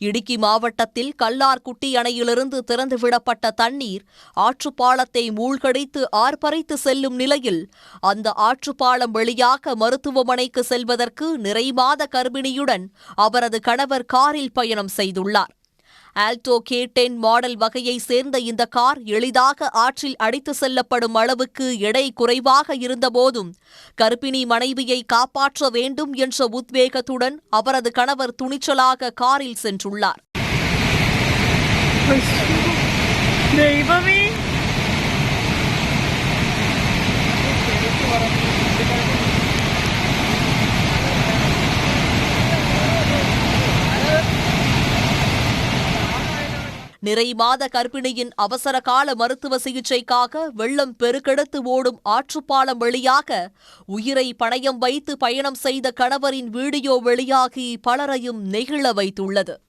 இடுக்கி மாவட்டத்தில் கல்லார்குட்டி அணையிலிருந்து திறந்துவிடப்பட்ட தண்ணீர் ஆற்றுப்பாலத்தை மூழ்கடித்து ஆர்ப்பரித்து செல்லும் நிலையில் அந்த ஆற்றுப்பாலம் வழியாக மருத்துவமனைக்கு செல்வதற்கு நிறைமாத கர்ப்பிணியுடன் அவரது கணவர் காரில் பயணம் செய்துள்ளார். ஆல்டோ K10 மாடல் வகையை சேர்ந்த இந்த கார் எளிதாக ஆற்றில் அடித்து செல்லப்படும் அளவுக்கு எடை குறைவாக இருந்தபோதும் கர்ப்பிணி மனைவியை காப்பாற்ற வேண்டும் என்ற உத்வேகத்துடன் அவரது கணவர் துணிச்சலாக காரில் சென்றுள்ளார். நிறைமாத கர்ப்பிணியின் அவசரகால மருத்துவ சிகிச்சைக்காக வெள்ளம் பெருக்கெடுத்து ஓடும் ஆற்றுப்பாலம் வழியாக உயிரை பணயம் வைத்து பயணம் செய்த கணவரின் வீடியோ வெளியாகி பலரையும் நெகிழ வைத்துள்ளது.